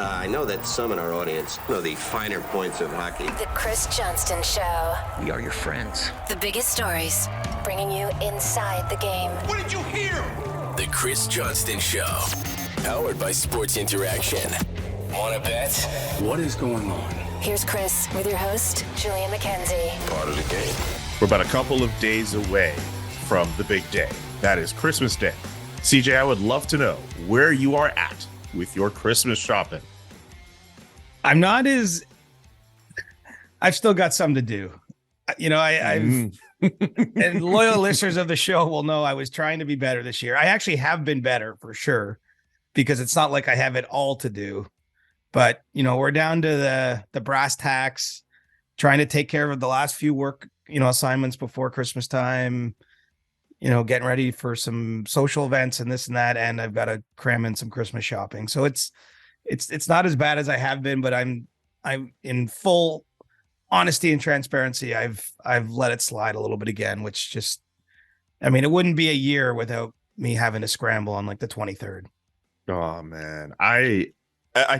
I know that some in our audience know the finer points of hockey. The Chris Johnston Show. We are your friends. The biggest stories, bringing you inside the game. What did you hear? The Chris Johnston Show. Powered by Sports Interaction. Wanna bet? What is going on? Here's Chris with your host, Julia McKenzie. Part of the game. We're about a couple of days away from the big day. That is Christmas Day. CJ, I would love to know where you are at with your Christmas shopping. I'm not as... I've still got some to do. You know, I've... And loyal listeners of the show will know I was trying to be better this year. I actually have been better for sure, because it's not like I have it all to do. But, you know, we're down to the brass tacks, trying to take care of the last few work, assignments before Christmas time, getting ready for some social events and this and that. And I've got to cram in some Christmas shopping. So it's not as bad as I have been, but I'm in full honesty and transparency. I've let it slide a little bit again, which just, it wouldn't be a year without me having to scramble on like the 23rd. Oh man. I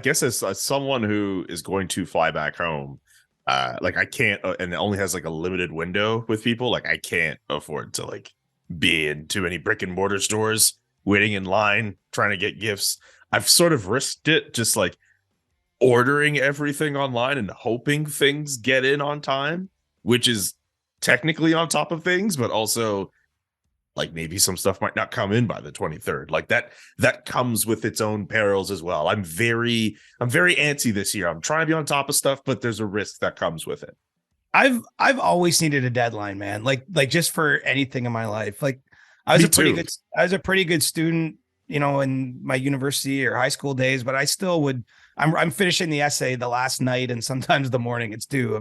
guess as someone who is going to fly back home, I can't, and it only has like a limited window with people. Like I can't afford to like be in too many brick and mortar stores, waiting in line, trying to get gifts. I've sort of risked it, just like ordering everything online and hoping things get in on time, which is technically on top of things, but also like maybe some stuff might not come in by the 23rd. Like that comes with its own perils as well. I'm very antsy this year. I'm trying to be on top of stuff, but there's a risk that comes with it. I've always needed a deadline, man. Like just for anything in my life. Like I was a pretty good student, in my university or high school days, but I still would. I'm finishing the essay the last night and sometimes the morning it's due.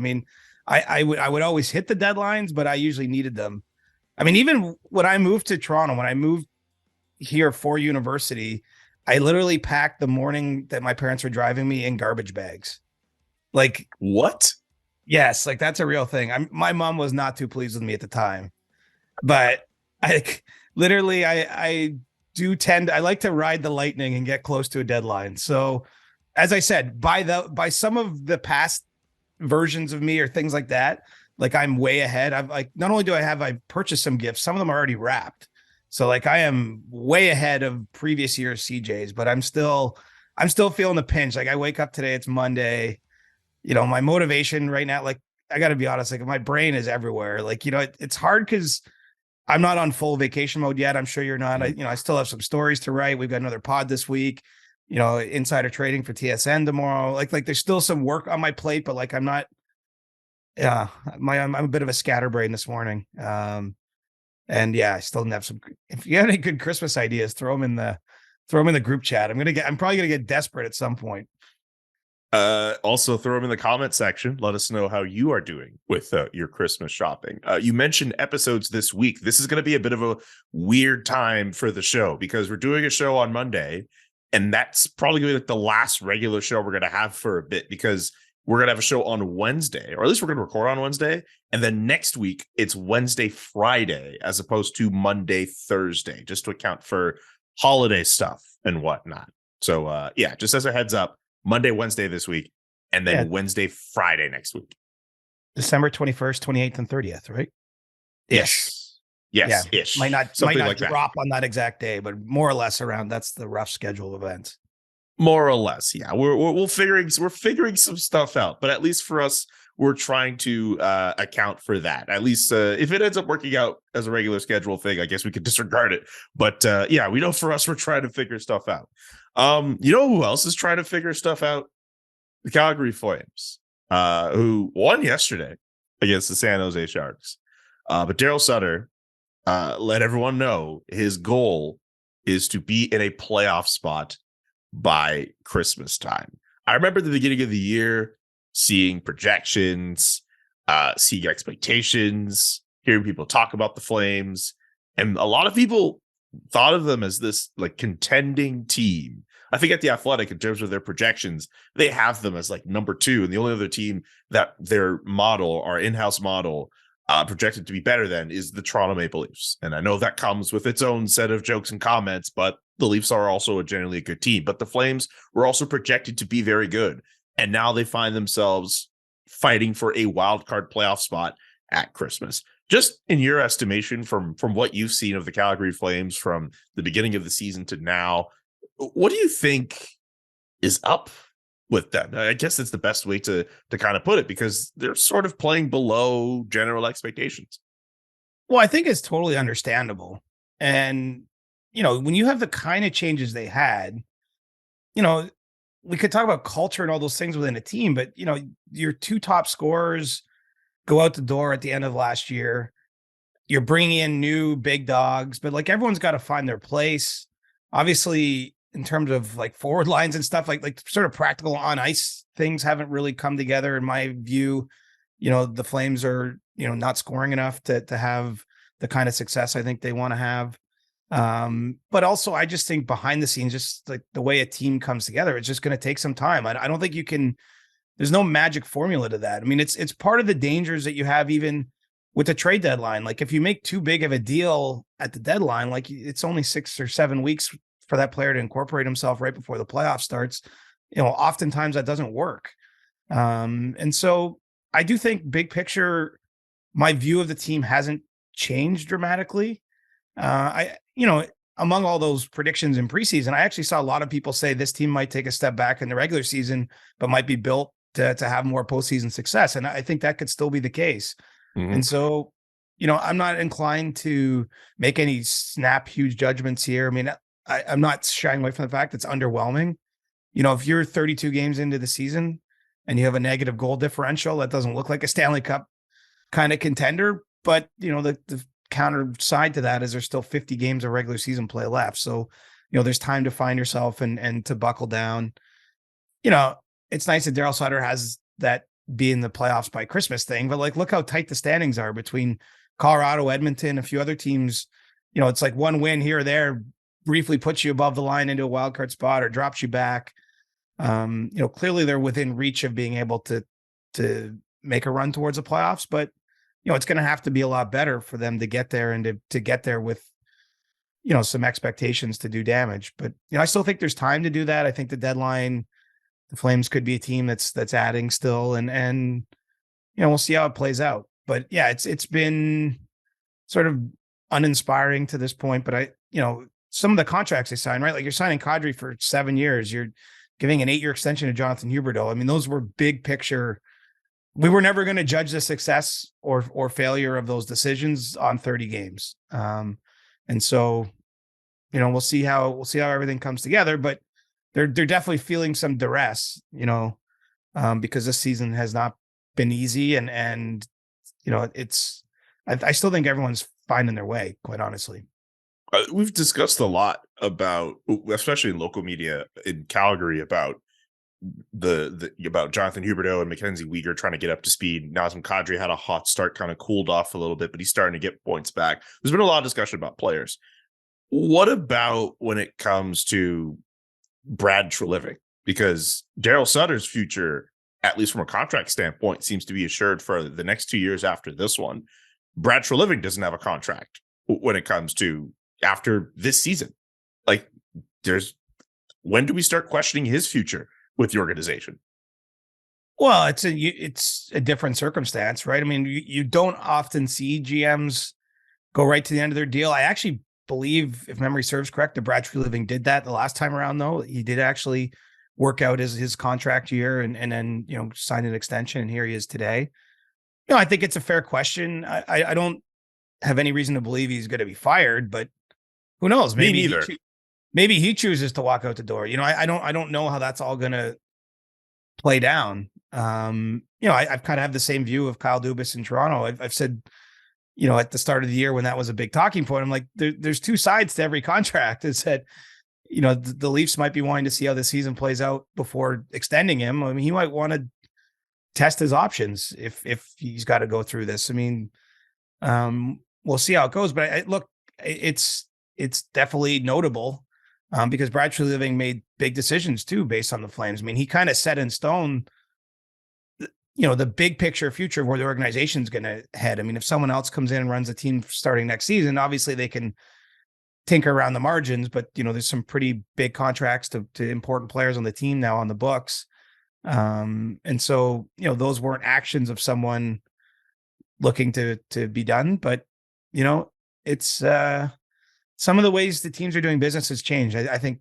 I would always hit the deadlines, but I usually needed them. Even when I moved to Toronto, when I moved here for university, I literally packed the morning that my parents were driving me in garbage bags. Like what? Yes, like that's a real thing. My mom was not too pleased with me at the time, but I like to ride the lightning and get close to a deadline. So, as I said, by some of the past versions of me or things like that, like I'm way ahead. Not only I've purchased some gifts, some of them are already wrapped. So like I am way ahead of previous year's CJs, but I'm still feeling the pinch. Like I wake up today, it's Monday. My motivation right now, like I got to be honest, like my brain is everywhere. Like, it's hard because I'm not on full vacation mode yet. I'm sure you're not. I still have some stories to write. We've got another pod this week, insider trading for TSN tomorrow. Like there's still some work on my plate, but like I'm not. Yeah, I'm a bit of a scatterbrain this morning. And yeah, I still have some. If you have any good Christmas ideas, throw them in the group chat. I'm probably gonna get desperate at some point. Also throw them in the comment section. Let us know how you are doing with your Christmas shopping. You mentioned episodes this week. This is going to be a bit of a weird time for the show because we're doing a show on Monday, and that's probably going to be like the last regular show we're going to have for a bit because we're going to have a show on Wednesday, or at least we're going to record on Wednesday. And then next week it's Wednesday, Friday, as opposed to Monday, Thursday, just to account for holiday stuff and whatnot. So yeah, just as a heads up, Monday, Wednesday this week, and then Wednesday, Friday next week. December 21st, 28th, and 30th, right? Yes. Yes. Yeah. Ish. Might not like drop on that exact day, but more or less around. That's the rough schedule of events. More or less, yeah. We're figuring some stuff out, but at least for us, we're trying to account for that. At least if it ends up working out as a regular schedule thing, I guess we could disregard it. But yeah, we know for us, we're trying to figure stuff out. You know who else is trying to figure stuff out? The Calgary Flames, who won yesterday against the San Jose Sharks. But Daryl Sutter let everyone know his goal is to be in a playoff spot by Christmas time. I remember at the beginning of the year seeing projections, seeing expectations, hearing people talk about the Flames, and a lot of people thought of them as this like contending team. I think at the Athletic, in terms of their projections, they have them as like number 2, and the only other team that their model, our in-house model, projected to be better than is the Toronto Maple Leafs. And I know that comes with its own set of jokes and comments, but the Leafs are also generally a good team. But the Flames were also projected to be very good. And now they find themselves fighting for a wild card playoff spot at Christmas. Just in your estimation, from what you've seen of the Calgary Flames from the beginning of the season to now, what do you think is up with them? I guess it's the best way to kind of put it, because they're sort of playing below general expectations. Well, I think it's totally understandable. And, when you have the kind of changes they had, we could talk about culture and all those things within a team, but, your two top scorers go out the door at the end of last year. You're bringing in new big dogs, but like everyone's got to find their place. Obviously, in terms of like forward lines and stuff, like sort of practical on ice things haven't really come together in my view. The Flames are, not scoring enough to have the kind of success I think they want to have. But also I just think behind the scenes, just like the way a team comes together, it's just going to take some time. I don't think there's no magic formula to that. I mean, it's part of the dangers that you have even with the trade deadline. Like if you make too big of a deal at the deadline, like it's only 6 or 7 weeks for that player to incorporate himself right before the playoff starts. Oftentimes that doesn't work. And so I do think big picture, my view of the team hasn't changed dramatically. Among all those predictions in preseason, I actually saw a lot of people say this team might take a step back in the regular season, but might be built to have more postseason success. And I think that could still be the case. Mm-hmm. And so, I'm not inclined to make any snap huge judgments here. I mean, I'm not shying away from the fact it's underwhelming. If you're 32 games into the season and you have a negative goal differential, that doesn't look like a Stanley Cup kind of contender. But, the counter side to that is there's still 50 games of regular season play left. So, there's time to find yourself and to buckle down. It's nice that Daryl Sutter has that be in the playoffs by Christmas thing, but like, look how tight the standings are between Colorado, Edmonton, a few other teams. It's like one win here or there briefly puts you above the line into a wild card spot or drops you back. Clearly they're within reach of being able to make a run towards the playoffs, but it's going to have to be a lot better for them to get there and to get there with, some expectations to do damage. But, I still think there's time to do that. I think the deadline, the Flames could be a team that's adding still and we'll see how it plays out. But yeah, it's been sort of uninspiring to this point, but some of the contracts they signed, right? Like you're signing Kadri for 7 years. You're giving an 8-year extension to Jonathan Huberdeau. I mean, those were big picture. We were never going to judge the success or failure of those decisions on 30 games. And so, we'll see how everything comes together, but they're definitely feeling some duress, because this season has not been easy and I still think everyone's finding their way, quite honestly. We've discussed a lot about, especially in local media in Calgary, about about Jonathan Huberdeau and Mackenzie Weegar trying to get up to speed. Nazem Kadri had a hot start, kind of cooled off a little bit, but he's starting to get points back. There's been a lot of discussion about players. What about when it comes to Brad Treliving? Because Daryl Sutter's future, at least from a contract standpoint, seems to be assured for the next 2 years after this one. Brad Treliving doesn't have a contract when it comes to after this season. Like, when do we start questioning his future with the organization? Well, it's a different circumstance, right? I mean, you don't often see GMs go right to the end of their deal. I actually believe, if memory serves correct, that Brad Treliving did that the last time around, though. He did actually work out his contract year and then, sign an extension. And here he is today. I think it's a fair question. I don't have any reason to believe he's going to be fired, but who knows? Maybe he chooses to walk out the door. I don't know how that's all going to play down. I've kind of have the same view of Kyle Dubas in Toronto. I've said, at the start of the year when that was a big talking point, I'm like, there's two sides to every contract. Is that, the Leafs might be wanting to see how the season plays out before extending him. I mean, he might want to test his options if he's got to go through this. I mean, we'll see how it goes, but it's definitely notable because Brad Treliving made big decisions too, based on the Flames. I mean, he kind of set in stone, the big picture future of where the organization's going to head. I mean, if someone else comes in and runs the team starting next season, obviously they can tinker around the margins, but there's some pretty big contracts to important players on the team now on the books. And so, those weren't actions of someone looking to be done, but it's some of the ways the teams are doing business has changed. I think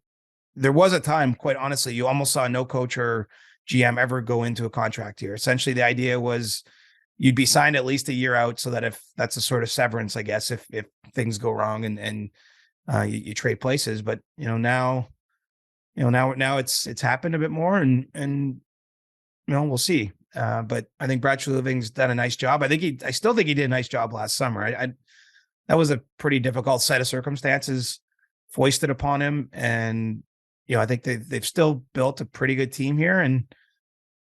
there was a time, quite honestly, you almost saw no coach or GM ever go into a contract year. Essentially, the idea was you'd be signed at least a year out, so that if that's a sort of severance, I guess, if things go wrong and you trade places. But now it's happened a bit more, and we'll see. But I think Brad Treliving's done a nice job. I still think he did a nice job last summer. That was a pretty difficult set of circumstances foisted upon him, and I think they've still built a pretty good team here. And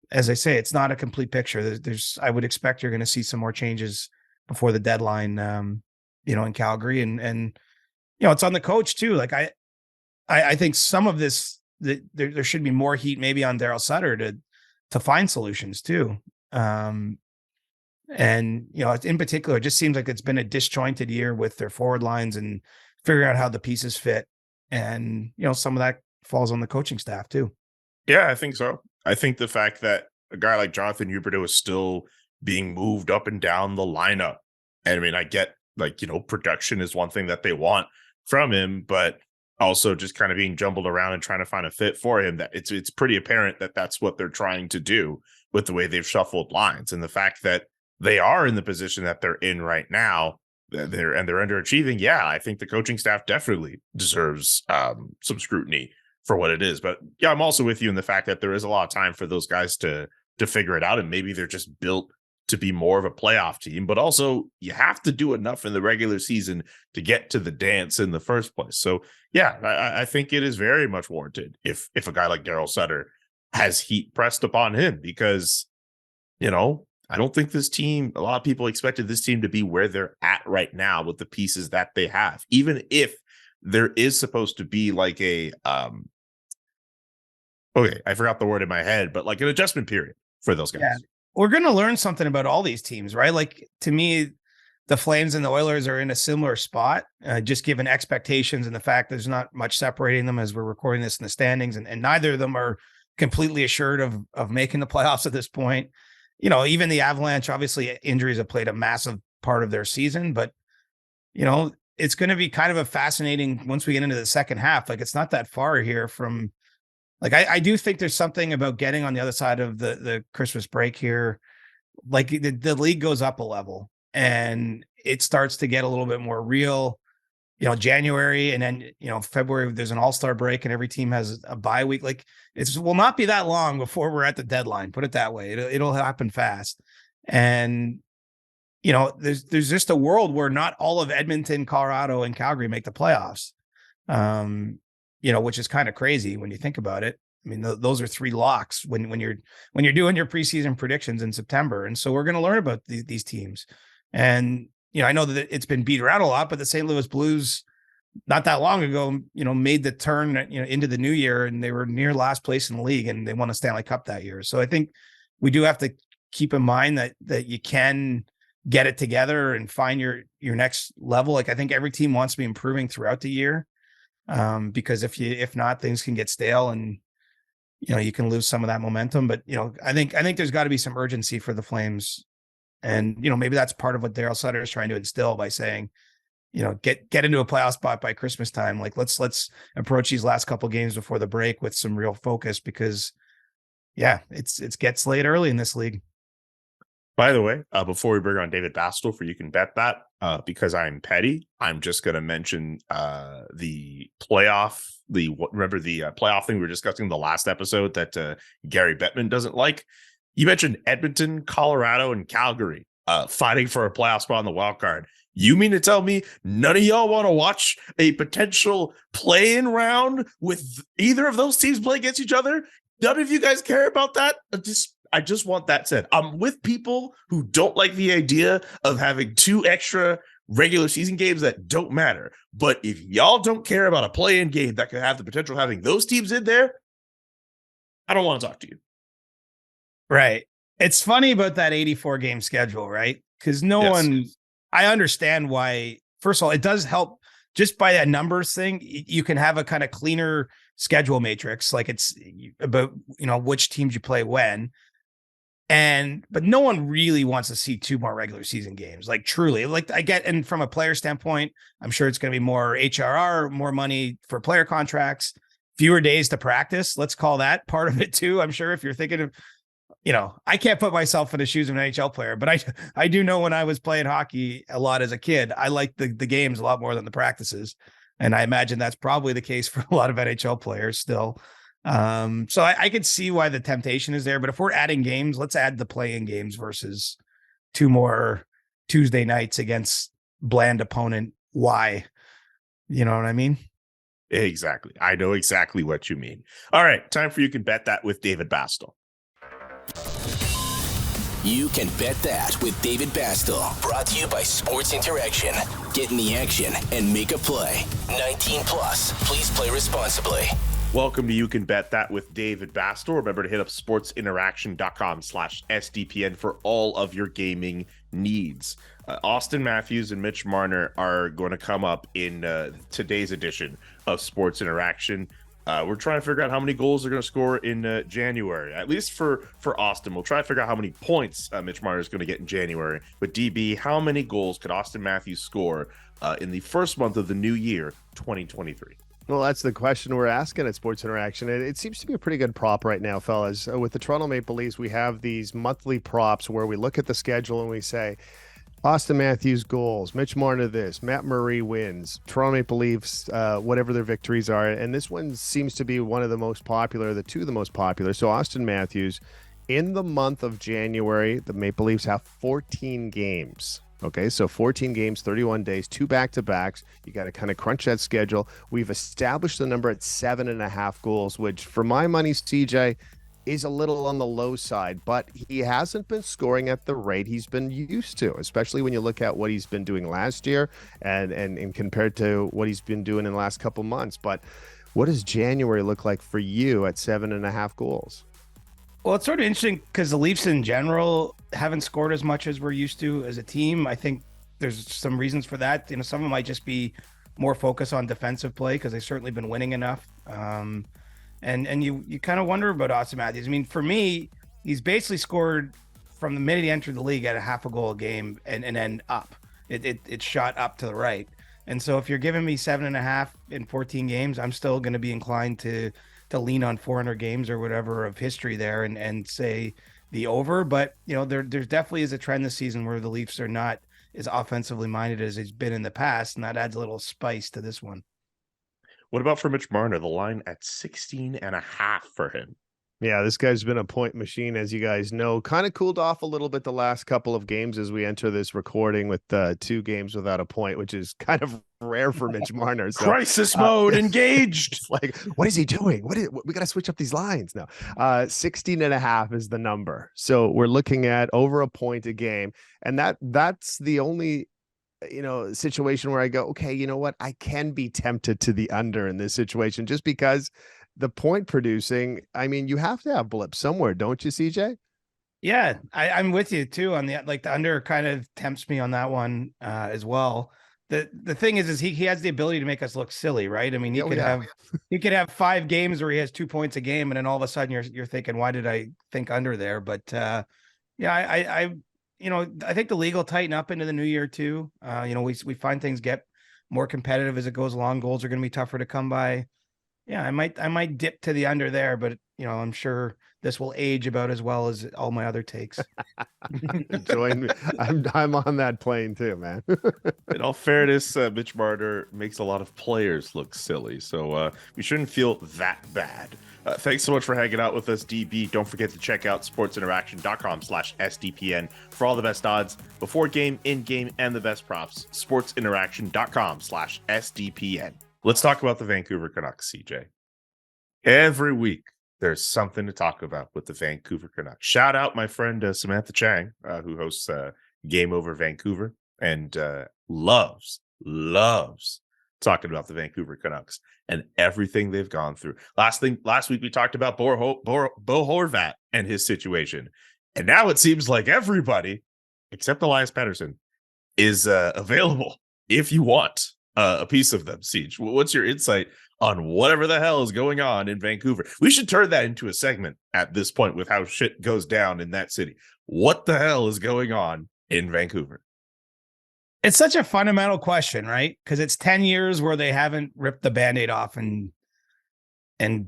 as I say, it's not a complete picture. I would expect you're going to see some more changes before the deadline, in Calgary, and it's on the coach too. Like I think some of this, there should be more heat maybe on Daryl Sutter to find solutions too. And in particular, it just seems like it's been a disjointed year with their forward lines and figuring out how the pieces fit. And some of that falls on the coaching staff too. Yeah, I think so. I think the fact that a guy like Jonathan Huberdeau is still being moved up and down the lineup. And I mean, I get production is one thing that they want from him, but also just kind of being jumbled around and trying to find a fit for him. That it's pretty apparent that that's what they're trying to do with the way they've shuffled lines, and the fact that they are in the position that they're in right now. They're underachieving. Yeah, I think the coaching staff definitely deserves some scrutiny for what it is. But yeah, I'm also with you in the fact that there is a lot of time for those guys to figure it out, and maybe they're just built to be more of a playoff team. But also, you have to do enough in the regular season to get to the dance in the first place. So yeah, I think it is very much warranted if a guy like Daryl Sutter has heat pressed upon him, because I don't think this team, a lot of people expected this team to be where they're at right now with the pieces that they have, even if there is supposed to be like a, okay, I forgot the word in my head, but like an adjustment period for those guys. Yeah. We're going to learn something about all these teams, right? Like, to me, the Flames and the Oilers are in a similar spot, just given expectations and the fact there's not much separating them as we're recording this in the standings. And neither of them are completely assured of making the playoffs at this point. Even the Avalanche, obviously injuries have played a massive part of their season, but it's going to be kind of a fascinating once we get into the second half. Like, it's not that far here from, like, I do think there's something about getting on the other side of the Christmas break here. Like, the league goes up a level and it starts to get a little bit more real, January, and then, February, there's an all-star break and every team has a bye week. Like, it will not be that long before we're at the deadline, put it that way. It'll happen fast. And, there's just a world where not all of Edmonton, Colorado, and Calgary make the playoffs. Which is kind of crazy when you think about it. I mean, those are three locks when you're doing your preseason predictions in September. And so we're going to learn about these teams. And, I know that it's been beat around a lot, but the St. Louis Blues not that long ago, made the turn, into the new year, and they were near last place in the league and they won a Stanley Cup that year. So I think we do have to keep in mind that you can get it together and find your next level. Like, I think every team wants to be improving throughout the year. Because if not, things can get stale and, you can lose some of that momentum. But, I think there's got to be some urgency for the Flames. And, maybe that's part of what Daryl Sutter is trying to instill by saying, get into a playoff spot by Christmas time. Like, let's approach these last couple games before the break with some real focus, because it's gets late early in this league. By the way, before we bring on David Bastel for You Can Bet That, because I'm petty, I'm just going to mention the playoff thing we were discussing the last episode that Gary Bettman doesn't like. You mentioned Edmonton, Colorado, and Calgary fighting for a playoff spot on the wild card. You mean to tell me none of y'all want to watch a potential play-in round with either of those teams play against each other? None of you guys care about that? I just want that said. I'm with people who don't like the idea of having 2 extra regular season games that don't matter. But if y'all don't care about a play-in game that could have the potential of having those teams in there, I don't want to talk to you. Right. It's funny about that 84 game schedule, right? Because I understand why. First of all, it does help just by that numbers thing. You can have a kind of cleaner schedule matrix, like it's about, which teams you play when. But no one really wants to see 2 more regular season games. Like truly, like I get, and from a player standpoint, I'm sure it's going to be more HRR, more money for player contracts, fewer days to practice. Let's call that part of it too. I'm sure if you're thinking of, I can't put myself in the shoes of an NHL player, but I do know when I was playing hockey a lot as a kid, I liked the games a lot more than the practices. And I imagine that's probably the case for a lot of NHL players still. So I could see why the temptation is there, but if we're adding games, let's add the play-in games versus 2 more Tuesday nights against bland opponent. Why? You know what I mean? Exactly. I know exactly what you mean. All right. Time for You Can Bet That with David Bastel. You Can Bet That with David Bastel. Brought to you by Sports Interaction. Get in the action and make a play. 19 plus. Please play responsibly. Welcome to You Can Bet That with David Bastel. Remember to hit up sportsinteraction.com/SDPN for all of your gaming needs. Austin Matthews and Mitch Marner are going to come up in today's edition of Sports Interaction. We're trying to figure out how many goals they're going to score in January, at least for Austin. We'll try to figure out how many points Mitch Marner is going to get in January. But DB, how many goals could Austin Matthews score in the first month of the new year, 2023? Well, that's the question we're asking at Sports Interaction. It seems to be a pretty good prop right now, fellas. With the Toronto Maple Leafs, we have these monthly props where we look at the schedule and we say, Austin Matthews goals, Mitch Marner this, Matt Murray wins, Toronto Maple Leafs, whatever their victories are. And this one seems to be one of the most popular, the 2 of the most popular. So Austin Matthews, in the month of January, the Maple Leafs have 14 games. Okay, so 14 games, 31 days, 2 back-to-backs. You got to kind of crunch that schedule. We've established the number at 7.5 goals, which for my money, CJ, is a little on the low side, but he hasn't been scoring at the rate he's been used to, especially when you look at what he's been doing last year and compared to what he's been doing in the last couple months. But what does January look like for you at 7.5 goals? Well, it's sort of interesting because the Leafs in general haven't scored as much as we're used to as a team. I think there's some reasons for that. Some of them might just be more focus on defensive play because they've certainly been winning enough. And you kind of wonder about Austin Matthews. I mean, for me, he's basically scored from the minute he entered the league at a half a goal a game and then up. It shot up to the right. And so if you're giving me 7.5 in 14 games, I'm still going to be inclined to lean on 400 games or whatever of history there and say the over. But, there definitely is a trend this season where the Leafs are not as offensively minded as it's been in the past. And that adds a little spice to this one. What about for Mitch Marner? The line at 16.5 for him. Yeah, this guy's been a point machine, as you guys know. Kind of cooled off a little bit the last couple of games as we enter this recording with 2 games without a point, which is kind of rare for Mitch Marner. So, crisis mode engaged. It's like, what is he doing? We got to switch up these lines now. 16.5 is the number. So we're looking at over a point a game. And that's the only situation where I go, okay, you know what? I can be tempted to the under in this situation just because the point producing, I mean, you have to have blips somewhere, don't you, CJ? Yeah, I'm with you too on the under kind of tempts me on that one as well. The thing is he has the ability to make us look silly, right? I mean, he could have 5 games where he has 2 points a game, and then all of a sudden you're thinking, why did I think under there? But I think the league will tighten up into the new year too. We find things get more competitive as it goes along. Goals are going to be tougher to come by. Yeah, I might dip to the under there, but I'm sure this will age about as well as all my other takes. Join me. I'm on that plane too, man. In all fairness, Mitch Marner makes a lot of players look silly, so we shouldn't feel that bad. Thanks so much for hanging out with us, DB. Don't forget to check out sportsinteraction.com/SDPN for all the best odds before game, in game, and the best props. sportsinteraction.com/SDPN. Let's talk about the Vancouver Canucks, CJ. Every week, there's something to talk about with the Vancouver Canucks. Shout out my friend Samantha Chang, who hosts Game Over Vancouver and loves talking about the Vancouver Canucks and everything they've gone through. Last week, we talked about Bo Horvat and his situation. And now it seems like everybody, except Elias Pettersson, is available if you want a piece of them. Siege, what's your insight on whatever the hell is going on in Vancouver? We should turn that into a segment at this point with how shit goes down in that city. What the hell is going on in Vancouver? It's such a fundamental question, right? Because it's 10 years where they haven't ripped the Band-Aid off and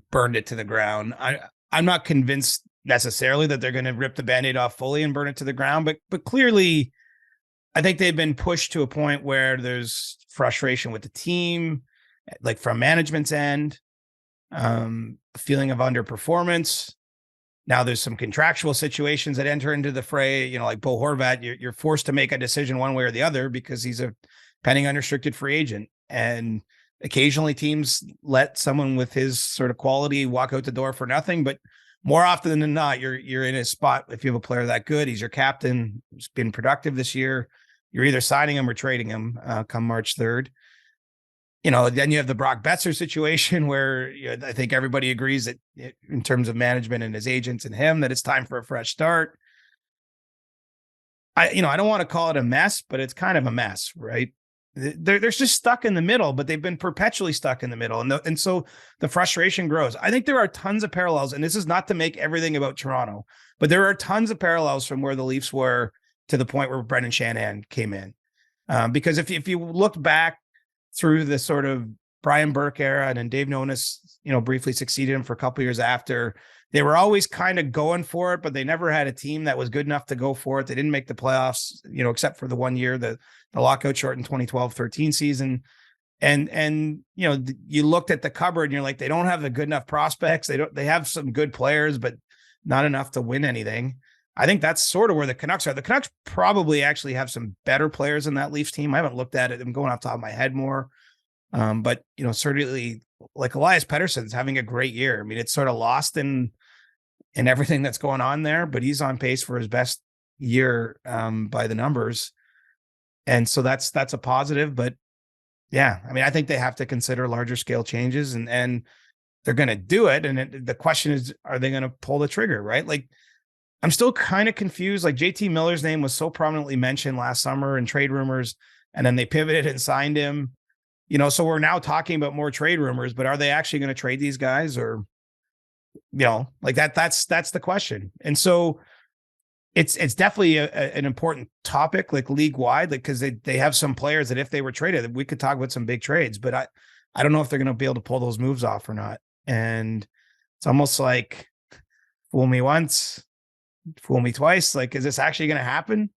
burned it to the ground. I'm not convinced necessarily that they're going to rip the Band-Aid off fully and burn it to the ground, but clearly I think they've been pushed to a point where there's frustration with the team, like from management's end, a feeling of underperformance. Now there's some contractual situations that enter into the fray, you know, like Bo Horvat, you're forced to make a decision one way or the other because he's a pending unrestricted free agent. And occasionally teams let someone with his sort of quality walk out the door for nothing, but more often than not, you're in a spot. If you have a player that good, he's your captain, who's been productive this year, you're either signing him or trading him come March 3rd. You know, then you have the Brock Betzer situation where I think everybody agrees that in terms of management and his agents and him, that it's time for a fresh start. I don't want to call it a mess, but it's kind of a mess, right? They're just stuck in the middle, but they've been perpetually stuck in the middle. And so the frustration grows. I think there are tons of parallels, and this is not to make everything about Toronto, but there are tons of parallels from where the Leafs were to the point where Brendan Shanahan came in. Because if you look back through the sort of Brian Burke era, and then Dave Nonis, briefly succeeded him for a couple of years after, they were always kind of going for it, but they never had a team that was good enough to go for it. They didn't make the playoffs, except for the 1 year, the lockout shortened 2012-13 season. And you looked at the cupboard and you're like, they don't have the good enough prospects. They have some good players, but not enough to win anything. I think that's sort of where the Canucks are. The Canucks probably actually have some better players in that Leafs team. I haven't looked at it. I'm going off the top of my head more. But certainly like Elias Pettersson's having a great year. I mean, it's sort of lost in everything that's going on there, but he's on pace for his best year by the numbers. And so that's a positive, but yeah, I mean, I think they have to consider larger scale changes and they're going to do it. And the question is, are they going to pull the trigger? Right? Like, I'm still kind of confused. Like JT Miller's name was so prominently mentioned last summer in trade rumors, and then they pivoted and signed him, so we're now talking about more trade rumors, but are they actually going to trade these guys or, like that's the question. And so it's definitely an important topic, like league wide, like, cause they have some players that if they were traded, we could talk about some big trades, but I don't know if they're going to be able to pull those moves off or not. And it's almost like fool me once, fool me twice. Like, is this actually going to happen?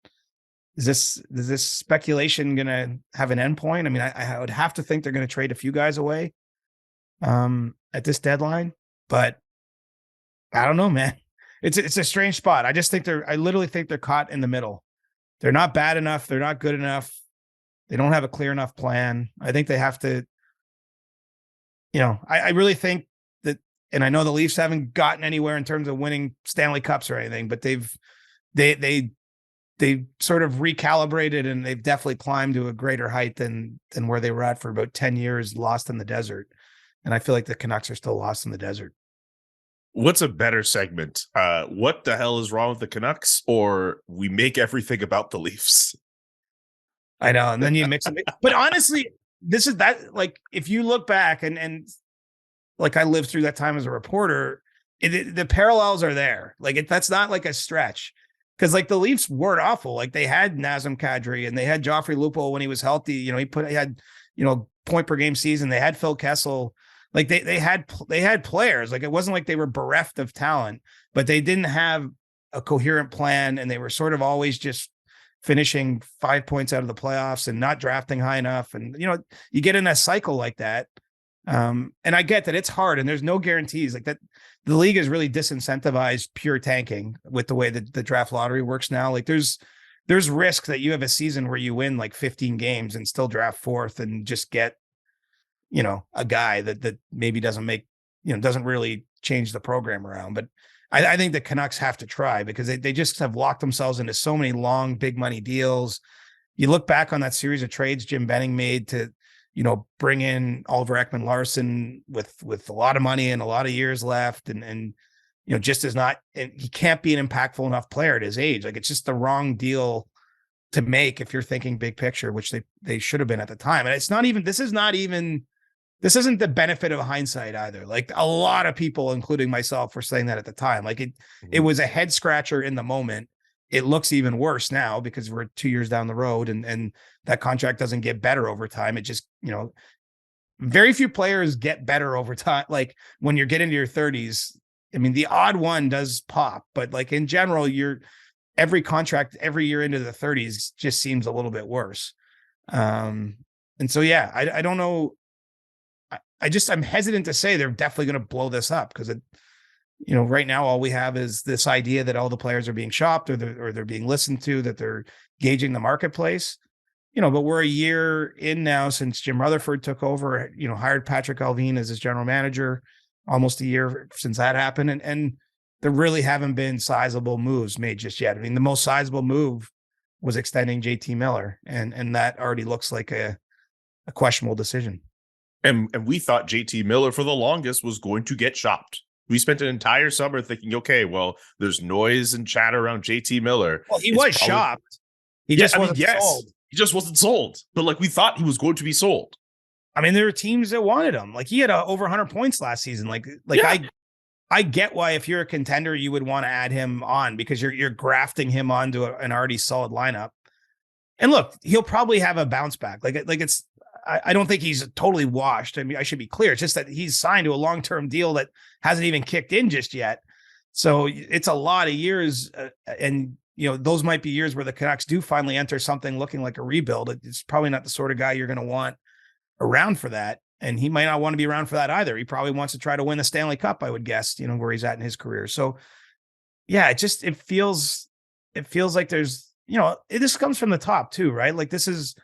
Is this speculation going to have an endpoint? I mean, I would have to think they're going to trade a few guys away at this deadline, but I don't know, man. It's a strange spot. I just think I literally think they're caught in the middle. They're not bad enough. They're not good enough. They don't have a clear enough plan. I think they have to, I really think that, and I know the Leafs haven't gotten anywhere in terms of winning Stanley Cups or anything, but they sort of recalibrated and they've definitely climbed to a greater height than where they were at for about 10 years, lost in the desert. And I feel like the Canucks are still lost in the desert. What's a better segment? What the hell is wrong with the Canucks, or we make everything about the Leafs? I know. And then you mix it. But honestly, this is that, like, if you look back and like I lived through that time as a reporter, the parallels are there. Like that's not like a stretch. Because like the Leafs weren't awful. Like they had Nazem Kadri and they had Joffrey Lupul when he was healthy. He had point per game season. They had Phil Kessel. Like they had players. Like it wasn't like they were bereft of talent, but they didn't have a coherent plan, and they were sort of always just finishing 5 points out of the playoffs and not drafting high enough. And you get in a cycle like that. And I get that it's hard and there's no guarantees like that. The league is really disincentivized pure tanking with the way that the draft lottery works now. Like there's risk that you have a season where you win like 15 games and still draft fourth and just get, a guy that maybe doesn't make, doesn't really change the program around. But I think the Canucks have to try because they just have locked themselves into so many long, big money deals. You look back on that series of trades Jim Benning made to, bring in Oliver Ekman-Larsson with a lot of money and a lot of years left. And just is not, and he can't be an impactful enough player at his age. Like, it's just the wrong deal to make if you're thinking big picture, which they should have been at the time. And this isn't the benefit of hindsight either. Like, a lot of people, including myself, were saying that at the time. Like, it was a head scratcher in the moment. It looks even worse now because we're 2 years down the road, and that contract doesn't get better over time. It just, very few players get better over time. Like, when you get into your 30s, I mean, the odd one does pop, but like in general, every contract every year into the 30s just seems a little bit worse. And so, yeah, I don't know. I'm hesitant to say they're definitely going to blow this up because right now all we have is this idea that all the players are being shopped or they're being listened to, that they're gauging the marketplace. But we're a year in now since Jim Rutherford took over, hired Patrick Alvin as his general manager, almost a year since that happened. And there really haven't been sizable moves made just yet. I mean, the most sizable move was extending JT Miller, and that already looks like a questionable decision. And we thought JT Miller for the longest was going to get shopped. We spent an entire summer thinking, okay, well, there's noise and chatter around JT Miller. Well, he was shopped. He just wasn't sold. He just wasn't sold. But like, we thought he was going to be sold. I mean, there were teams that wanted him. Like, he had over 100 points last season. I get why, if you're a contender, you would want to add him on because you're grafting him onto an already solid lineup. And look, he'll probably have a bounce back. I don't think he's totally washed. I mean, I should be clear. It's just that he's signed to a long-term deal that hasn't even kicked in just yet. So it's a lot of years. And those might be years where the Canucks do finally enter something looking like a rebuild. It's probably not the sort of guy you're going to want around for that. And he might not want to be around for that either. He probably wants to try to win the Stanley Cup, I would guess, where he's at in his career. So yeah, it feels like there's, this comes from the top too, right? Like, this is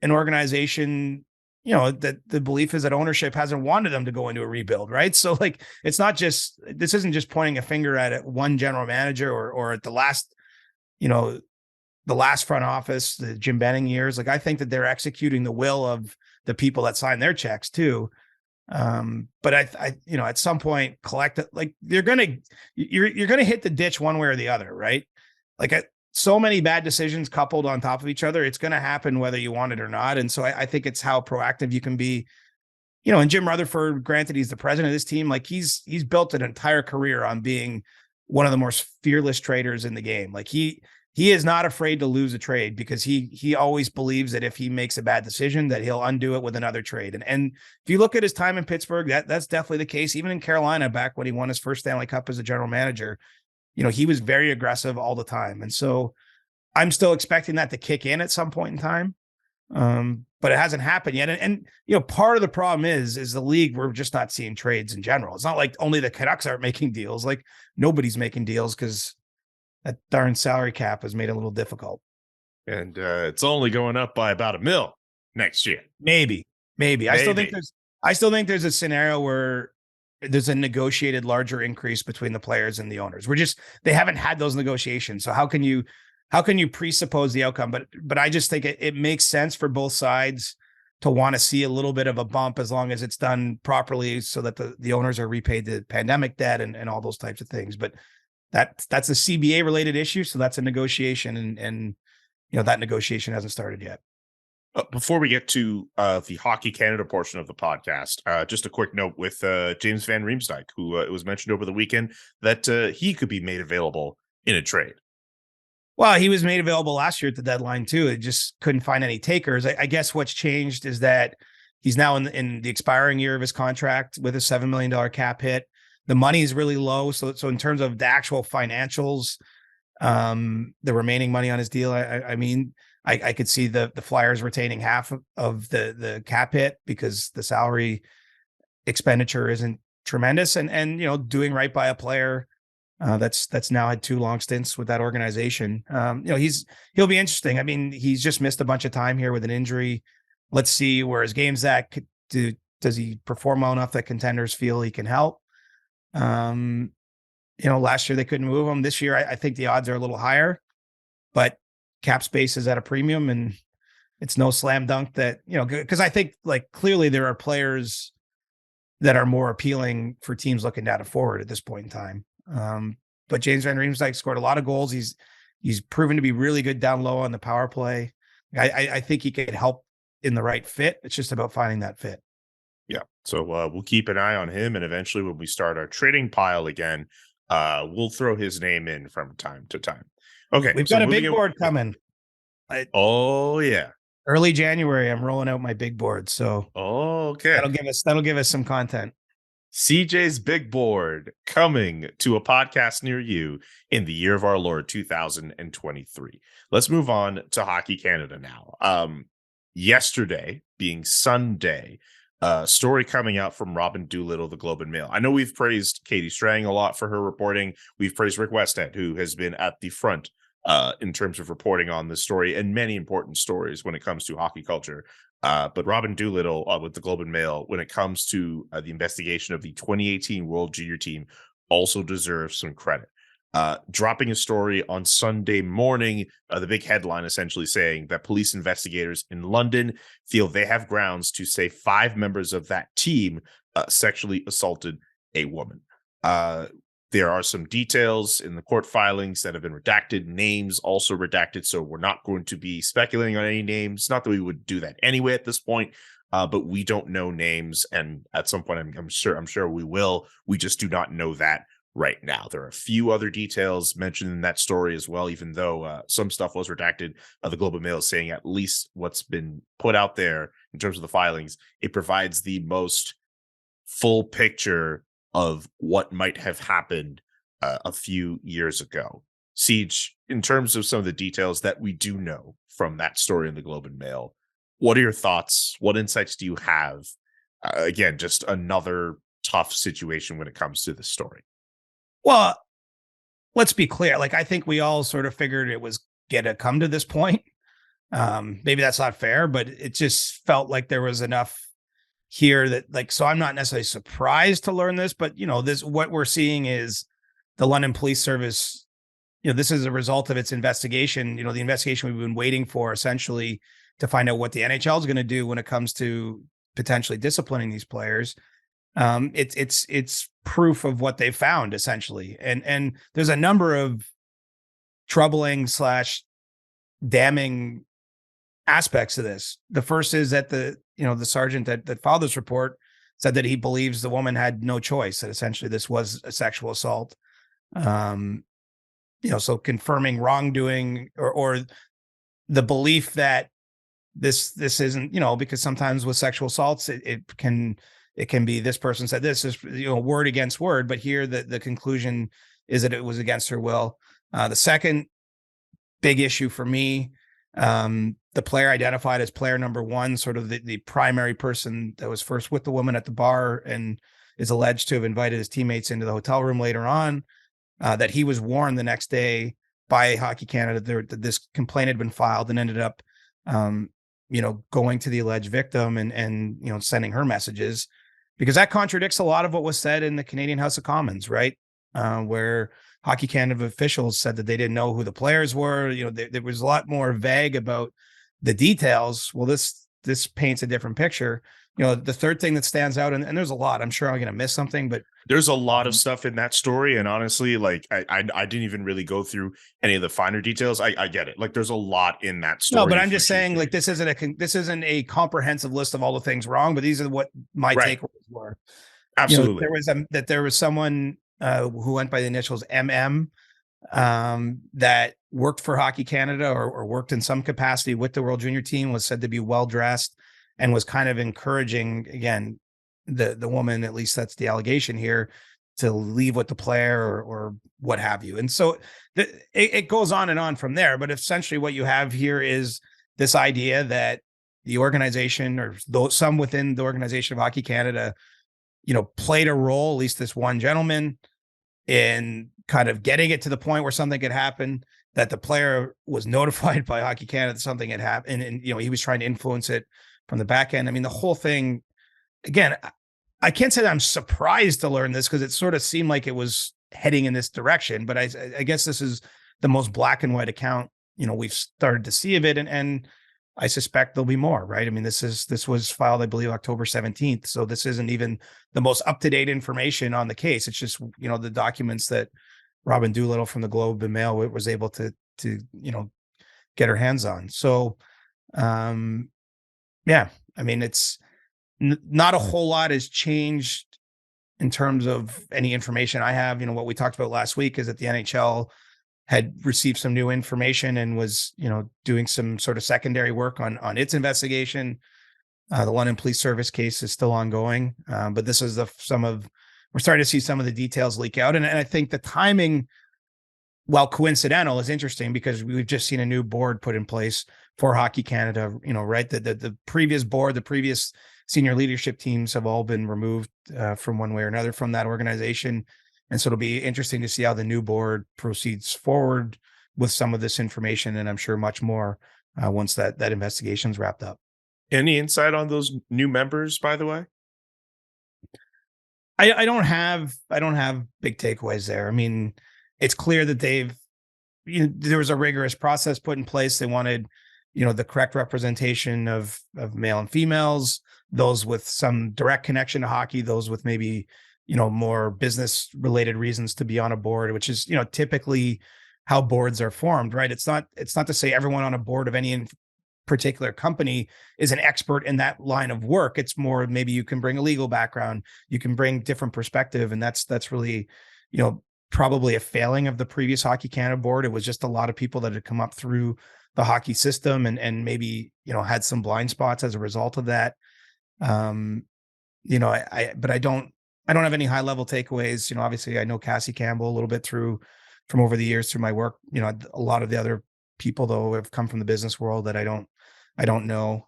an organization, that the belief is that ownership hasn't wanted them to go into a rebuild, right? So like, this isn't just pointing a finger at one general manager or at the last front office, the Jim Benning years. Like, I think that they're executing the will of the people that sign their checks too. But I at some point you're going to hit the ditch one way or the other, right? Like, so many bad decisions coupled on top of each other, it's going to happen whether you want it or not. And so I think it's how proactive you can be, and Jim Rutherford, granted, he's the president of this team. Like, he's built an entire career on being one of the most fearless traders in the game. Like, he is not afraid to lose a trade because he always believes that if he makes a bad decision, that he'll undo it with another trade. And if you look at his time in Pittsburgh, that's definitely the case. Even in Carolina, back when he won his first Stanley Cup as a general manager, he was very aggressive all the time. And so I'm still expecting that to kick in at some point in time. But it hasn't happened yet. And part of the problem is the league, we're just not seeing trades in general. It's not like only the Canucks aren't making deals. Like, nobody's making deals because that darn salary cap has made it a little difficult. And it's only going up by about $1 million next year. Maybe. I still think there's a scenario where there's a negotiated larger increase between the players and the owners. They haven't had those negotiations. So how can you presuppose the outcome? But I just think it makes sense for both sides to want to see a little bit of a bump as long as it's done properly so that the owners are repaid the pandemic debt and all those types of things. But that's a CBA related issue. So that's a negotiation and that negotiation hasn't started yet. Before we get to the Hockey Canada portion of the podcast, just a quick note with James Van Riemsdyk, who it was mentioned over the weekend that he could be made available in a trade. Well, he was made available last year at the deadline too. It just couldn't find any takers. I guess what's changed is that he's now in the expiring year of his contract with a $7 million cap hit. The money is really low. So in terms of the actual financials, the remaining money on his deal, I could see the Flyers retaining half of the cap hit because the salary expenditure isn't tremendous and doing right by a player that's now had 2 long stints with that organization. He'll be interesting. I mean, he's just missed a bunch of time here with an injury. Let's see where his game's at. Does he perform well enough that contenders feel he can help? Last year they couldn't move him. This year, I think the odds are a little higher, but cap space is at a premium and it's no slam dunk that, because I think clearly there are players that are more appealing for teams looking down a forward at this point in time. But James Van Riemsdyk scored a lot of goals. He's proven to be really good down low on the power play. I think he could help in the right fit. It's just about finding that fit. Yeah. So we'll keep an eye on him. And eventually when we start our trading pile again, we'll throw his name in from time to time. Okay. We've got a big board coming. Oh, yeah. Early January, I'm rolling out my big board. So okay. That'll give us some content. CJ's big board coming to a podcast near you in the year of our Lord 2023. Let's move on to Hockey Canada now. Yesterday being Sunday, story coming out from Robin Doolittle, the Globe and Mail. I know we've praised Katie Strang a lot for her reporting. We've praised Rick Westhead, who has been at the front in terms of reporting on this story and many important stories when it comes to hockey culture. But Robin Doolittle with the Globe and Mail, when it comes to the investigation of the 2018 World Junior Team, also deserves some credit. Dropping a story on Sunday morning, the big headline essentially saying that police investigators in London feel they have grounds to say 5 members of that team sexually assaulted a woman. There are some details in the court filings that have been redacted, names also redacted, so we're not going to be speculating on any names. Not that we would do that anyway at this point, but we don't know names, and at some point I'm sure we will. We just do not know that right now. There are a few other details mentioned in that story as well, even though some stuff was redacted. The Globe and Mail is saying at least what's been put out there in terms of the filings, it provides the most full picture of what might have happened a few years ago. Siege, in terms of some of the details that we do know from that story in the Globe and Mail, what are your thoughts? What insights do you have? Again, just another tough situation when it comes to this story. Well, let's be clear. Like, I think we all sort of figured it was going to come to this point. Maybe that's not fair, but it just felt like there was enough here that, like, so I'm not necessarily surprised to learn this, but what we're seeing is the London Police Service, this is a result of its investigation, the investigation we've been waiting for, essentially to find out what the NHL is going to do when it comes to potentially disciplining these players. It's proof of what they found, essentially. And there's a number of troubling / damning aspects of this. The first is that the sergeant that filed this report said that he believes the woman had no choice, that essentially this was a sexual assault. So confirming wrongdoing or the belief that this isn't, because sometimes with sexual assaults, it can be this person said this is, word against word, but here the conclusion is that it was against her will. The second big issue for me, the player identified as player number 1, sort of the primary person that was first with the woman at the bar and is alleged to have invited his teammates into the hotel room later on, that he was warned the next day by Hockey Canada that this complaint had been filed and ended up, going to the alleged victim and sending her messages, because that contradicts a lot of what was said in the Canadian House of Commons, right? Where Hockey Canada officials said that they didn't know who the players were. There was a lot more vague about the details. Well, this paints a different picture. The third thing that stands out, and there's a lot, I'm sure I'm going to miss something, but there's a lot of stuff in that story. And honestly, like I didn't even really go through any of the finer details. I get it. Like there's a lot in that story. No, but I'm just saying, like, this isn't a comprehensive list of all the things wrong, but these are what my takeaways were. Absolutely. There was someone who went by the initials MM that worked for Hockey Canada or worked in some capacity with the World Junior Team, was said to be well dressed and was kind of encouraging, again, the woman, at least that's the allegation here, to leave with the player or what have you. And so it goes on and on from there. But essentially what you have here is this idea that the organization, or some within the organization of Hockey Canada, played a role, at least this one gentleman, in kind of getting it to the point where something could happen, that the player was notified by Hockey Canada that something had happened, and he was trying to influence it from the back end. I mean, the whole thing, again, I can't say that I'm surprised to learn this, because it sort of seemed like it was heading in this direction, but I guess this is the most black and white account, we've started to see of it. And I suspect there'll be more, right? I mean, this was filed, I believe, October 17th. So this isn't even the most up-to-date information on the case. It's just, the documents that Robin Doolittle from the Globe and Mail was able to get her hands on. So, yeah, I mean, it's not a whole lot has changed in terms of any information I have. What we talked about last week is that the NHL had received some new information and was, doing some sort of secondary work on its investigation. The London Police Service case is still ongoing, but this is we're starting to see some of the details leak out. And I think the timing, while coincidental, is interesting because we've just seen a new board put in place for Hockey Canada, right? The previous board, the previous senior leadership teams have all been removed from one way or another from that organization. And so it'll be interesting to see how the new board proceeds forward with some of this information. And I'm sure much more once that investigation's wrapped up. Any insight on those new members, by the way? I don't have big takeaways there. I mean, it's clear that there was a rigorous process put in place. They wanted, the correct representation of male and females, those with some direct connection to hockey, those with maybe, more business related reasons to be on a board, which is, typically how boards are formed, right? It's not to say everyone on a board of any particular company is an expert in that line of work. It's more, maybe you can bring a legal background, you can bring different perspective. And that's really, probably a failing of the previous Hockey Canada board. It was just a lot of people that had come up through the hockey system and maybe, had some blind spots as a result of that. But I don't have any high level takeaways. Obviously I know Cassie Campbell a little bit from over the years through my work. A lot of the other people though have come from the business world that I don't know.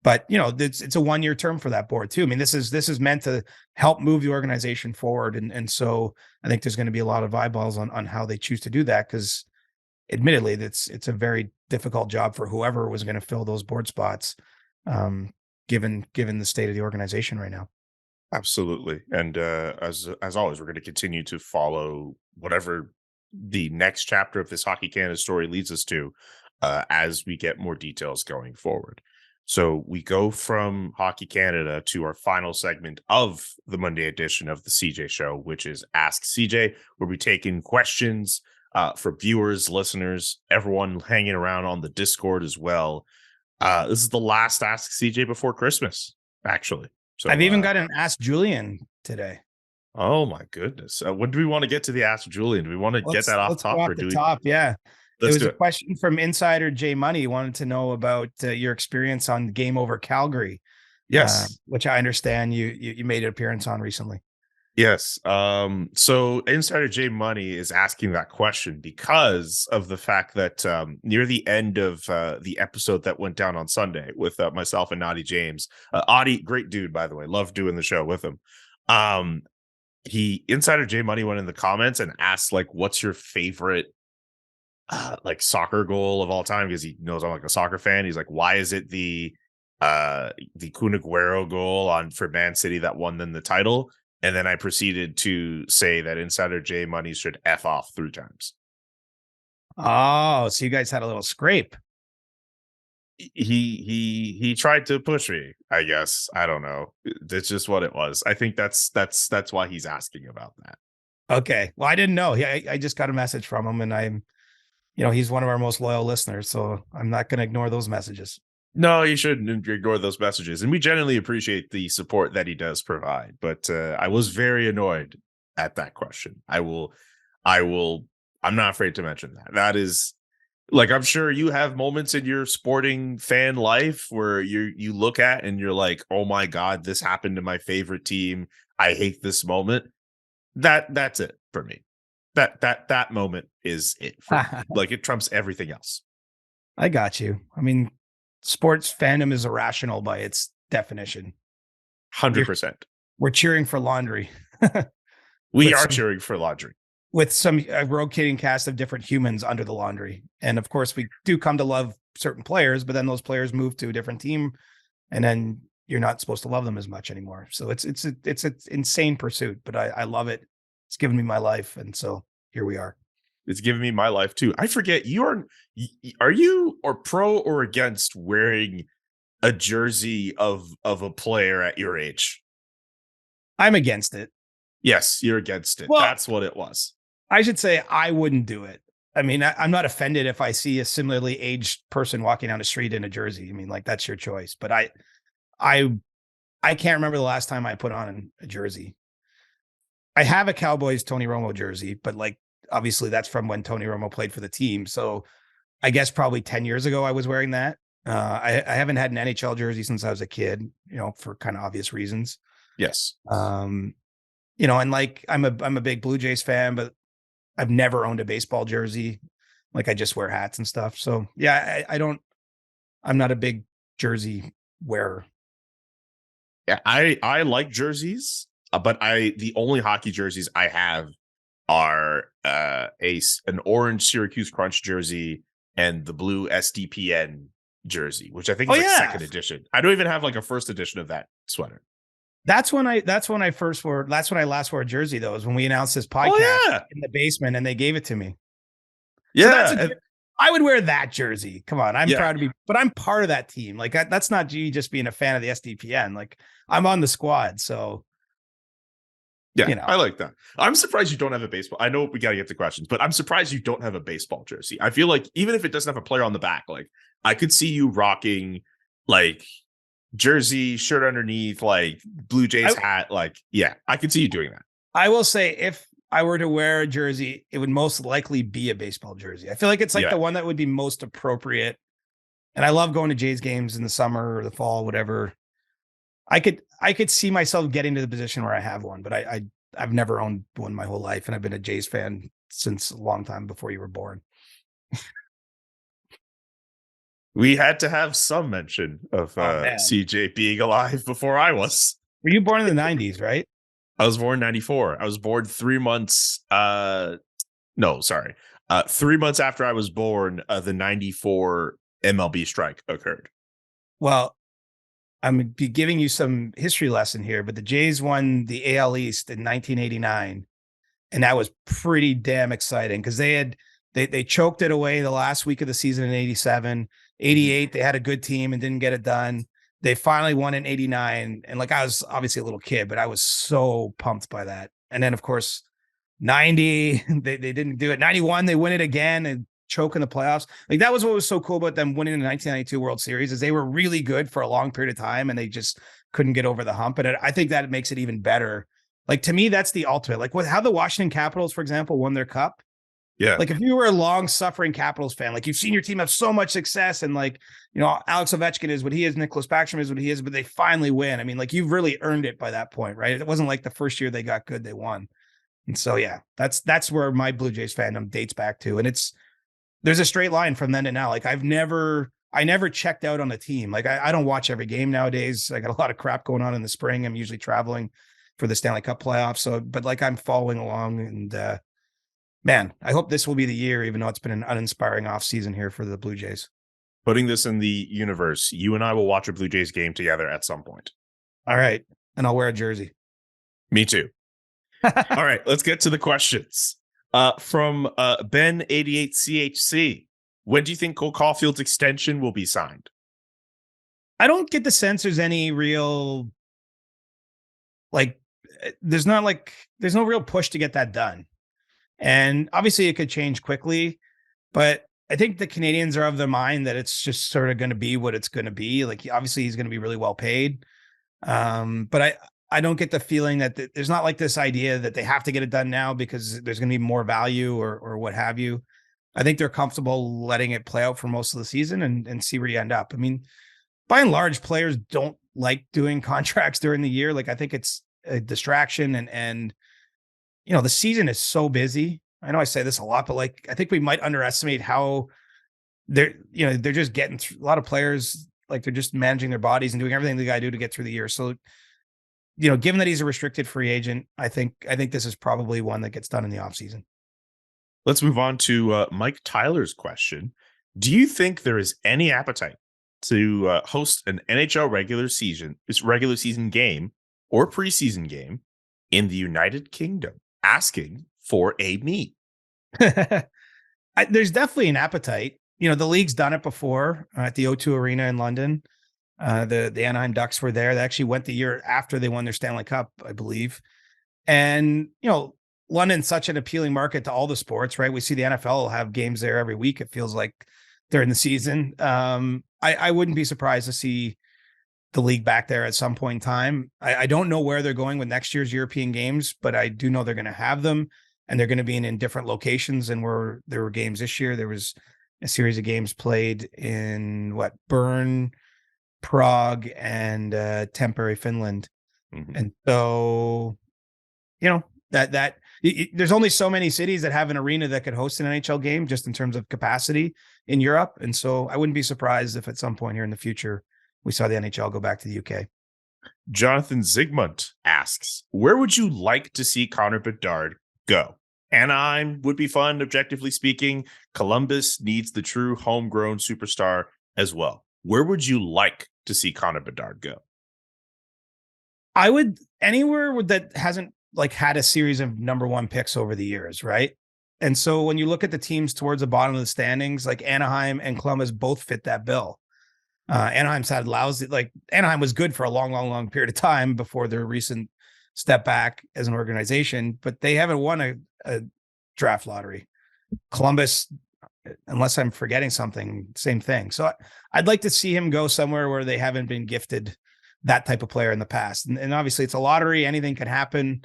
But it's a 1-year term for that board too. I mean, this is meant to help move the organization forward. And so I think there's going to be a lot of eyeballs on how they choose to do that. Cause admittedly it's a very difficult job for whoever was going to fill those board spots. Given the state of the organization right now. Absolutely. And as always, we're going to continue to follow whatever the next chapter of this Hockey Canada story leads us to as we get more details going forward. So we go from Hockey Canada to our final segment of the Monday edition of the CJ Show, which is Ask CJ, where we take in questions from viewers, listeners, everyone hanging around on the Discord as well. This is the last Ask CJ before Christmas, actually. So I've even got an Ask Julian today. Oh my goodness! When do we want to get to the Ask Julian? Do we want to get that off top, or do the we? top? Yeah, there Let's was do a it. question from Insider J Money. He wanted to know about your experience on Game Over Calgary. Yes, which I understand you made an appearance on recently. yes. So Insider J Money is asking that question because of the fact that near the end of the episode that went down on Sunday with myself and Naughty James, Audie, great dude, by the way, love doing the show with him. Insider J Money went in the comments and asked, like, what's your favorite like soccer goal of all time? Because he knows I'm like a soccer fan. He's like, why is it the Kun Aguero goal for Man City that won them the title? And then I proceeded to say that Insider J Money should F off 3 times. Oh, so you guys had a little scrape. He tried to push me, I guess. I don't know. That's just what it was. I think that's why he's asking about that. Okay. Well, I didn't know. I just got a message from him, and I'm, he's one of our most loyal listeners, so I'm not going to ignore those messages. No, you shouldn't ignore those messages. And we genuinely appreciate the support that he does provide. But I was very annoyed at that question. I'm not afraid to mention that. That is, like, I'm sure you have moments in your sporting fan life where you look at and you're like, oh my God, this happened to my favorite team. I hate this moment. That's it for me. That moment is it for me. Like, it trumps everything else. I got you. I mean, sports fandom is irrational by its definition. 100%. We're cheering for laundry. We are cheering for laundry. With some rotating cast of different humans under the laundry. And of course, we do come to love certain players, but then those players move to a different team, and then you're not supposed to love them as much anymore. So it's an insane pursuit, but I love it. It's given me my life. And so here we are. It's given me my life too. I forget, are you or pro or against wearing a jersey of a player at your age? I'm against it. Yes, you're against it. Well, That's what it was. I should say I wouldn't do it. I mean, I'm not offended if I see a similarly aged person walking down the street in a jersey. I mean, like, that's your choice. But I can't remember the last time I put on a jersey. I have a Cowboys Tony Romo jersey, but like, obviously that's from when Tony Romo played for the team. So I guess probably 10 years ago I was wearing that. I haven't had an NHL jersey since I was a kid, you know, for kind of obvious reasons. Yes. You know, and like, I'm a big Blue Jays fan, but I've never owned a baseball jersey. Like, I just wear hats and stuff. So yeah, I'm not a big jersey wearer. Yeah, I like jerseys, but the only hockey jerseys I have are an orange Syracuse Crunch jersey and the blue SDPN jersey, which I think is second edition. I don't even have like a first edition of that sweater. That's when I last wore a jersey, though, is when we announced this podcast in the basement and they gave it to me. Yeah. So I would wear that jersey. Come on. I'm proud to be, but I'm part of that team. Like, that's not you just being a fan of the SDPN. Like, I'm on the squad. So yeah, you know. I like that. I'm surprised you don't have a baseball. I know we got to get to questions, but I'm surprised you don't have a baseball jersey. I feel like even if it doesn't have a player on the back, like, I could see you rocking like jersey, shirt underneath, like Blue Jays hat. Like, yeah, I could see you doing that. I will say, if I were to wear a jersey, it would most likely be a baseball jersey. I feel like it's like the one that would be most appropriate. And I love going to Jays games in the summer or the fall, whatever. I could see myself getting to the position where I have one, but I've never owned one my whole life, and I've been a Jays fan since a long time before you were born. We had to have some mention of CJ being alive before I was. Were you born in the 90s, right? I was born in 94. I was born 3 months. 3 months after I was born, the 94 MLB strike occurred. Well, I'm going to be giving you some history lesson here, but the Jays won the AL East in 1989. And that was pretty damn exciting because they choked it away the last week of the season in 87. 88, they had a good team and didn't get it done. They finally won in 89. And like, I was obviously a little kid, but I was so pumped by that. And then, of course, 90, they didn't do it. 91, they win it again and choke in the playoffs. Like, that was what was so cool about them winning the 1992 World Series, is they were really good for a long period of time and they just couldn't get over the hump. And I think that makes it even better. Like, to me, that's the ultimate. Like, how the Washington Capitals, for example, won their cup. Yeah. Like, if you were a long suffering Capitals fan, like, you've seen your team have so much success and, like, you know, Alex Ovechkin is what he is, Nicholas Backstrom is what he is, but they finally win. I mean, like, you've really earned it by that point, right? It wasn't like the first year they got good, they won. And so, yeah, that's where my Blue Jays fandom dates back to. And there's a straight line from then to now. Like, I never checked out on a team. Like, I don't watch every game nowadays. I got a lot of crap going on in the spring. I'm usually traveling for the Stanley Cup playoffs. So, but like, I'm following along, and man, I hope this will be the year, even though it's been an uninspiring off season here for the Blue Jays. Putting this in the universe, you and I will watch a Blue Jays game together at some point. All right. And I'll wear a jersey. Me too. All right, let's get to the questions. From Ben88CHC. When do you think Cole Caulfield's extension will be signed? I don't get the sense there's any real, like, there's no real push to get that done. And obviously it could change quickly, but I think the Canadians are of the mind that it's just sort of going to be what it's going to be. Like, obviously he's going to be really well paid. But I don't get the feeling that there's not like this idea that they have to get it done now because there's going to be more value or what have you. I think they're comfortable letting it play out for most of the season and see where you end up. I mean, by and large, players don't like doing contracts during the year. Like, I think it's a distraction and you know, the season is so busy. I know I say this a lot, but like, I think we might underestimate how they're just getting through. A lot of players, like, they're just managing their bodies and doing everything they got to do to get through the year. So, you know, given that he's a restricted free agent, I think this is probably one that gets done in the offseason. Let's move on to Mike Tyler's question. Do you think there is any appetite to host an NHL regular season game or preseason game in the United Kingdom? Asking for a meet. There's definitely an appetite. You know, the league's done it before at the O2 Arena in London. The Anaheim Ducks were there. They actually went the year after they won their Stanley Cup, I believe. And, you know, London's such an appealing market to all the sports, right? We see the NFL have games there every week. It feels like during the season. I wouldn't be surprised to see the league back there at some point in time. I don't know where they're going with next year's European games, but I do know they're going to have them, and they're going to be in different locations than where there were games this year. There was a series of games played in Bern, Prague, and Tampere, Finland. Mhm. And so, you know, there's only so many cities that have an arena that could host an NHL game just in terms of capacity in Europe. And so I wouldn't be surprised if at some point here in the future we saw the NHL go back to the UK. Jonathan Zygmunt asks, where would you like to see Connor Bedard go? Anaheim would be fun, objectively speaking. Columbus needs the true homegrown superstar as well. Where would you like to see Connor Bedard go? I would anywhere that hasn't had a series of number one picks over the years, right? And so when you look at the teams towards the bottom of the standings, like Anaheim and Columbus both fit that bill. Anaheim's had lousy, Anaheim was good for a long period of time before their recent step back as an organization, but they haven't won a draft lottery. Columbus, unless I'm forgetting something, same thing. So I'd like to see him go somewhere where they haven't been gifted that type of player in the past. And obviously it's a lottery. Anything can happen.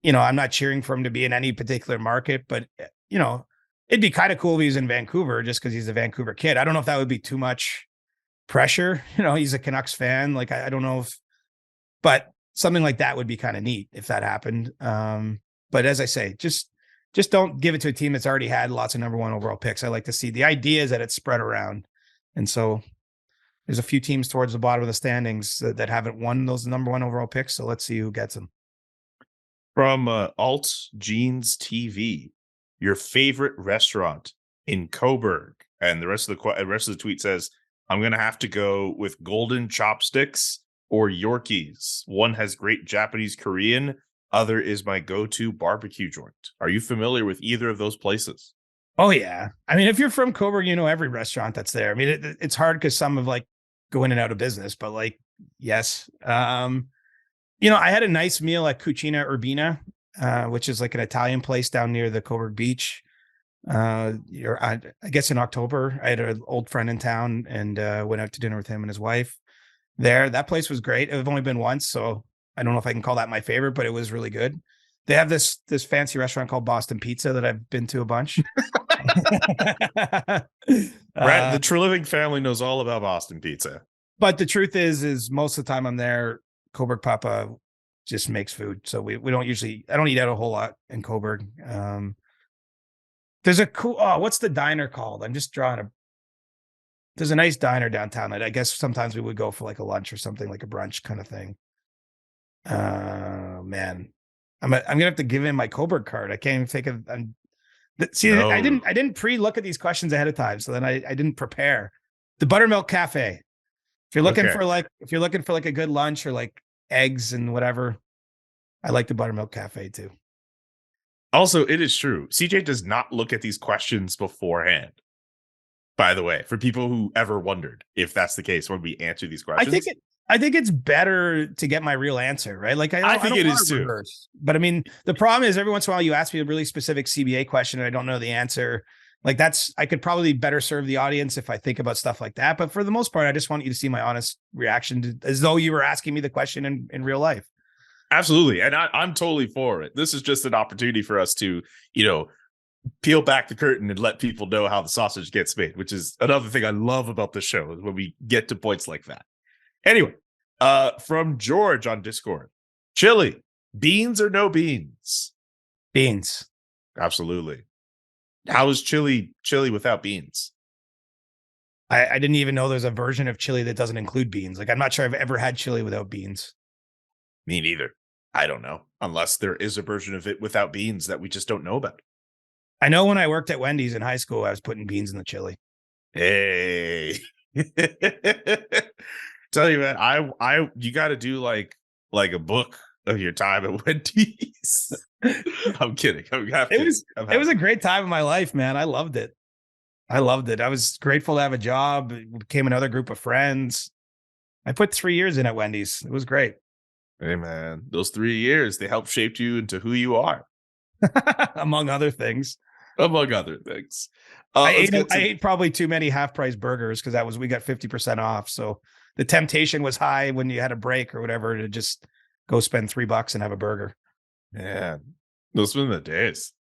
You know, I'm not cheering for him to be in any particular market, but, you know, it'd be kind of cool if he's in Vancouver just because he's a Vancouver kid. I don't know if that would be too much pressure. You know, he's a Canucks fan. I don't know but something like that would be kind of neat if that happened. But as I say, just don't give it to a team that's already had lots of number one overall picks. I like to see the idea is that it's spread around. And so there's a few teams towards the bottom of the standings that haven't won those number one overall picks. So let's see who gets them. From Alt Jeans TV, your favorite restaurant in Coburg, and the rest of the tweet says, "I'm gonna have to go with Golden Chopsticks or Yorkies. One has great Japanese Korean, other is my go-to barbecue joint." Are you familiar with either of those places? Oh yeah, I mean, if you're from Coburg, you know every restaurant that's there. I mean, it's hard because some have go in and out of business, but yes. You know, I had a nice meal at Cucina Urbina, which is an Italian place down near the Coburg Beach. I guess in October, I had an old friend in town and went out to dinner with him and his wife there. That place was great. I've only been once, so I don't know if I can call that my favorite, but it was really good. They have this fancy restaurant called Boston Pizza that I've been to a bunch. Brad, the Treliving family knows all about Boston Pizza. But the truth is most of the time I'm there, Coburg Papa just makes food. So we don't usually, I don't eat out a whole lot in Coburg. There's a cool, what's the diner called? I'm just drawing there's a nice diner downtown that I guess sometimes we would go for a lunch or something, like a brunch kind of thing. Man, I'm gonna have to give in my Coburg card. I can't even think of. No. I didn't pre-look at these questions ahead of time, so then I didn't prepare. The Buttermilk Cafe. If you're looking for a good lunch or eggs and whatever, I like the Buttermilk Cafe too. Also, it is true. CJ does not look at these questions beforehand. By the way, for people who ever wondered if that's the case when we answer these questions, I think it's better to get my real answer, right? I think it is too. But I mean, the problem is every once in a while you ask me a really specific CBA question and I don't know the answer. I could probably better serve the audience if I think about stuff like that. But for the most part, I just want you to see my honest reaction as though you were asking me the question in real life. Absolutely. And I'm totally for it. This is just an opportunity for us to, peel back the curtain and let people know how the sausage gets made, which is another thing I love about the show is when we get to points like that. Anyway, from George on Discord, chili, beans or no beans? Beans. Absolutely. How is chili without beans? I didn't even know there's a version of chili that doesn't include beans. I'm not sure I've ever had chili without beans. Me neither. I don't know. Unless there is a version of it without beans that we just don't know about. I know when I worked at Wendy's in high school, I was putting beans in the chili. Hey. Tell you, man, you got to do like a book of your time at Wendy's. I'm kidding. It was a great time of my life, man. I loved it. I was grateful to have a job. It became another group of friends. I put 3 years in at Wendy's. It was great. Hey, man, those 3 years, they helped shape you into who you are. Among other things. I ate probably too many half-price burgers because we got 50% off. So the temptation was high when you had a break or whatever to just go spend $3 and have a burger. Man, those were the days.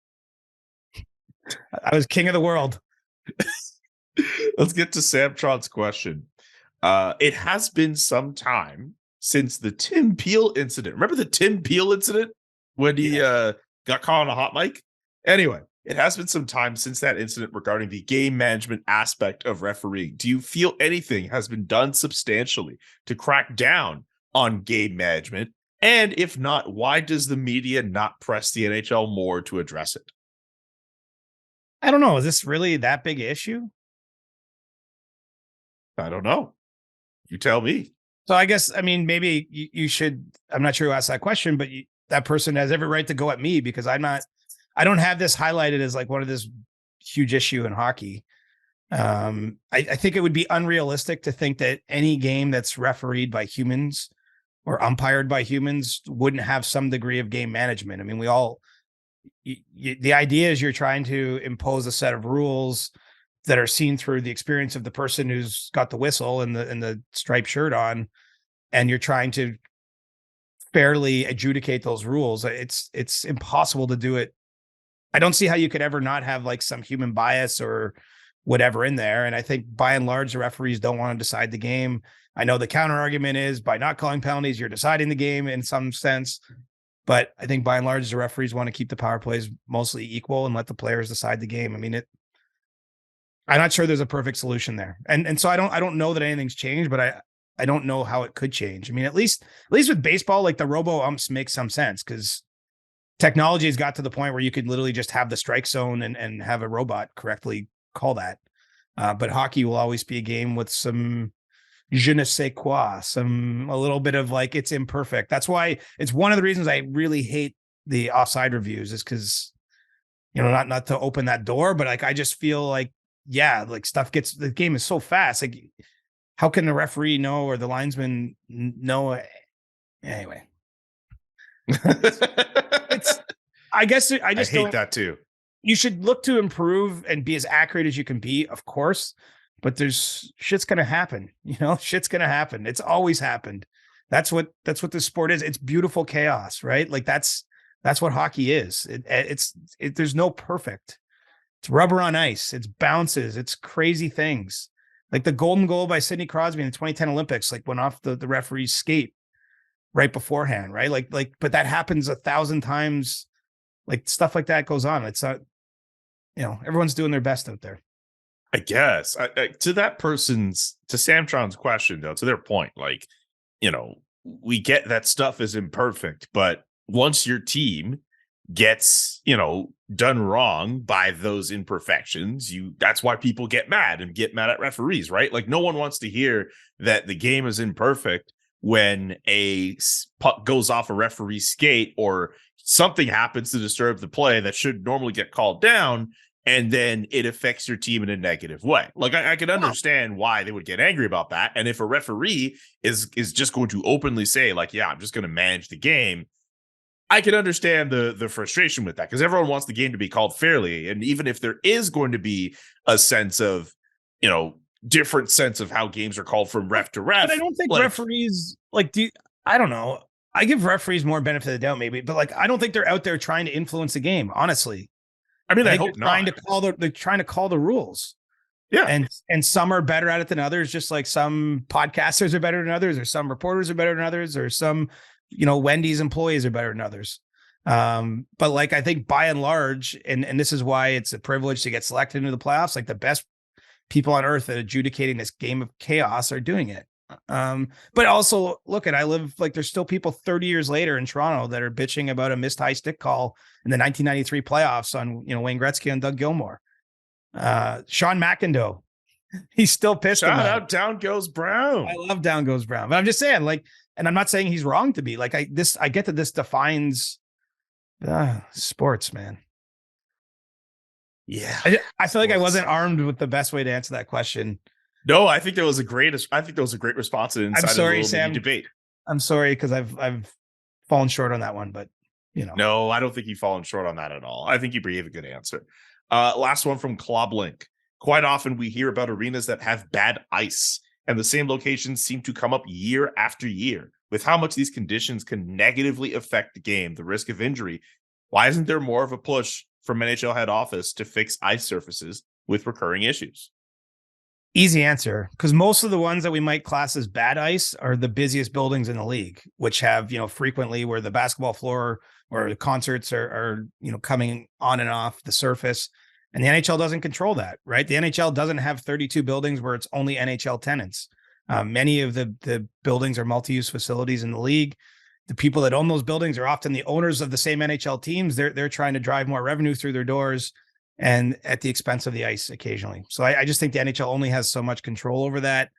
I was king of the world. Let's get to Samtron's question. It has been some time since the Tim Peel incident. Remember the Tim Peel incident when he got caught on a hot mic? Anyway, it has been some time since that incident regarding the game management aspect of refereeing. Do you feel anything has been done substantially to crack down on game management? And if not, why does the media not press the NHL more to address it? I don't know. Is this really that big an issue? I don't know. You tell me. So I guess, I mean, maybe you should, I'm not sure who asked that question, but that person has every right to go at me because I don't have this highlighted as like one of this huge issue in hockey. I think it would be unrealistic to think that any game that's refereed by humans or umpired by humans wouldn't have some degree of game management. I mean, the idea is you're trying to impose a set of rules that are seen through the experience of the person who's got the whistle and the striped shirt on, and you're trying to fairly adjudicate those rules. It's impossible to do it. I don't see how you could ever not have like some human bias or whatever in there. And I think by and large, the referees don't want to decide the game. I know the counter argument is by not calling penalties, you're deciding the game in some sense. But I think by and large, the referees want to keep the power plays mostly equal and let the players decide the game. I mean, I'm not sure there's a perfect solution there. And so I don't know that anything's changed, but I don't know how it could change. I mean, at least with baseball, like the robo umps make some sense because technology has got to the point where you could literally just have the strike zone and have a robot correctly call that. But hockey will always be a game with some je ne sais quoi, a little bit of like, it's imperfect. That's why it's one of the reasons I really hate the offside reviews is because, not to open that door, but like, I just feel like, yeah, like the game is so fast. Like, how can the referee know or the linesman know? Anyway, I guess I hate that too. You should look to improve and be as accurate as you can be, of course, but shit's going to happen. Shit's going to happen. It's always happened. That's what the sport is. It's beautiful chaos, right? Like that's what hockey is. There's no perfect. It's rubber on ice. It's bounces. It's crazy things. Like the golden goal by Sidney Crosby in the 2010 Olympics, like went off the referee's skate right beforehand, right? Like, but that happens 1,000 times. Like stuff like that goes on. It's not, everyone's doing their best out there. I guess to Samtron's question though, to their point, like, we get that stuff is imperfect, but once your team gets, done wrong by those imperfections, that's why people get mad at referees, right? Like no one wants to hear that the game is imperfect when a puck goes off a referee's skate or something happens to disturb the play that should normally get called down, and then it affects your team in a negative way. Like I can understand why they would get angry about that. And if a referee is just going to openly say like, yeah, I'm just going to manage the game, I can understand the frustration with that because everyone wants the game to be called fairly. And even if there is going to be a sense of, different sense of how games are called from ref to ref. But I don't think referees I don't know. I give referees more benefit of the doubt maybe, but like, I don't think they're out there trying to influence the game. Honestly. I mean, I hope not. They're trying to call the rules. Yeah. And some are better at it than others, just like some podcasters are better than others, or some reporters are better than others, or some, Wendy's employees are better than others. But like, I think by and large, and this is why it's a privilege to get selected into the playoffs, like the best people on earth at adjudicating this game of chaos are doing it. But also there's still people 30 years later in Toronto that are bitching about a missed high stick call in the 1993 playoffs on, Wayne Gretzky and Doug Gilmour. Sean McIndoe, he's still pissed. Shout out Down Goes Brown. I love Down Goes Brown, but I'm just saying, like, And I'm not saying he's wrong to be like, I get that this defines sports, man. Yeah. I feel like I wasn't armed with the best way to answer that question. No, I think that was a great response to inside I'm sorry, of the Sam. debate. I'm sorry, because I've fallen short on that one, but No, I don't think you've fallen short on that at all. I think you gave a good answer. Last one from Kloblink. Quite often we hear about arenas that have bad ice, and the same locations seem to come up year after year. With how much these conditions can negatively affect the game, the risk of injury, why isn't there more of a push from NHL head office to fix ice surfaces with recurring issues? Easy answer, because most of the ones that we might class as bad ice are the busiest buildings in the league, which have, frequently where the basketball floor or the concerts are coming on and off the surface. And the NHL doesn't control that, right? The NHL doesn't have 32 buildings where it's only NHL tenants. Many of the buildings are multi-use facilities in the league. The people that own those buildings are often the owners of the same NHL teams. They're trying to drive more revenue through their doors and at the expense of the ice occasionally. So I just think the NHL only has so much control over that.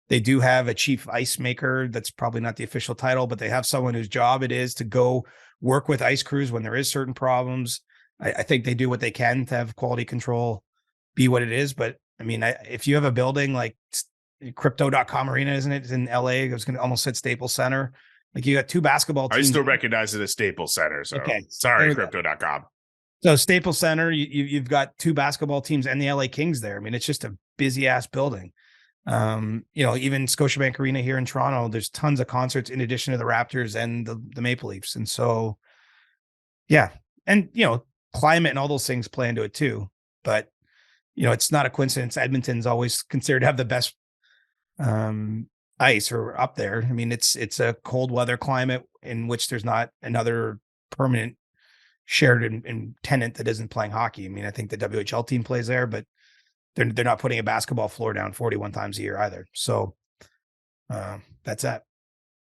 They do have a chief ice maker. That's probably not the official title, but they have someone whose job it is to go work with ice crews when there is certain problems. I think they do what they can to have quality control be what it is. But I mean, if you have a building like Crypto.com Arena, isn't it? It's in LA. It was going to almost hit Staples Center. Like you got two basketball teams. I still recognize it as Staples Center. So okay. Sorry, Crypto.com. So Staples Center, you've got two basketball teams and the LA Kings there. I mean, it's just a busy ass building. Even Scotiabank Arena here in Toronto, there's tons of concerts in addition to the Raptors and the Maple Leafs. And so, yeah. And, climate and all those things play into it too. But, it's not a coincidence. Edmonton's always considered to have the best ice or up there. I mean, it's a cold weather climate in which there's not another permanent shared in tenant that isn't playing hockey. I mean, I think the WHL team plays there, but they're not putting a basketball floor down 41 times a year either. So that's that.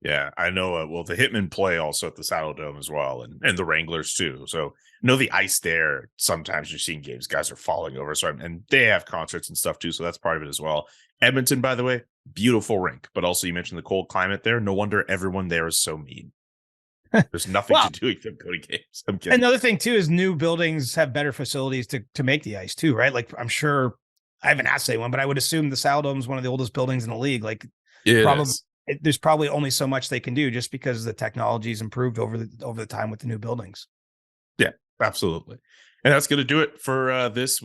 Yeah, I know. Well, the Hitmen play also at the Saddle Dome as well, and the Wranglers too. So the ice there. Sometimes you're seeing games, guys are falling over. So and they have concerts and stuff too. So that's part of it as well. Edmonton, by the way, beautiful rink, but also you mentioned the cold climate there. No wonder everyone there is so mean. There's nothing to do with them going to games. I'm kidding. Another thing too is new buildings have better facilities to make the ice too, right? Like I'm sure I haven't asked anyone, but I would assume the Saddle Dome is one of the oldest buildings in the league. Like there's probably only so much they can do just because the technology's improved over the time with the new buildings. Yeah, absolutely. And that's going to do it for this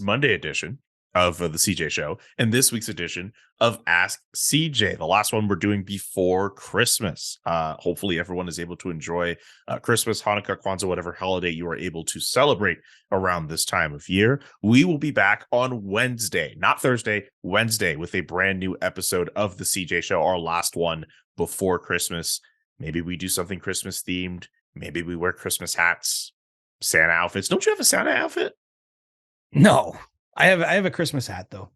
Monday edition of the CJ Show and this week's edition of Ask CJ, the last one we're doing before Christmas. Hopefully everyone is able to enjoy Christmas, Hanukkah, Kwanzaa, whatever holiday you are able to celebrate around this time of year. We will be back on Wednesday, not Thursday, Wednesday, with a brand new episode of the CJ Show, our last one before Christmas. Maybe we do something Christmas themed. Maybe we wear Christmas hats, Santa outfits. Don't you have a Santa outfit? No. I have a Christmas hat though.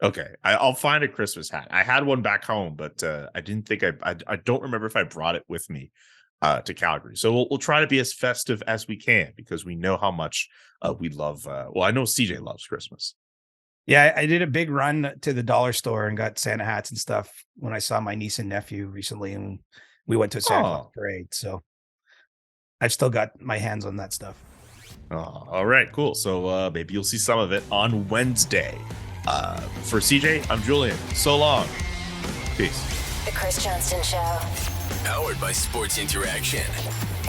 Okay, I'll find a Christmas hat. I had one back home, but I didn't think I don't remember if I brought it with me to Calgary. So we'll try to be as festive as we can because we know how much we love. I know CJ loves Christmas. Yeah, I did a big run to the dollar store and got Santa hats and stuff when I saw my niece and nephew recently, and we went to a Santa Claus parade. So I've still got my hands on that stuff. Oh, all right, cool. So maybe you'll see some of it on Wednesday. For CJ, I'm Julian. So long. Peace. The Chris Johnston Show. Powered by Sports Interaction.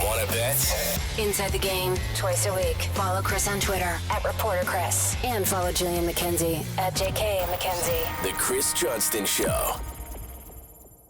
Want to bet? Inside the game, twice a week. Follow Chris on Twitter @ReporterChris. And follow Julian McKenzie @JKMcKenzie. The Chris Johnston Show.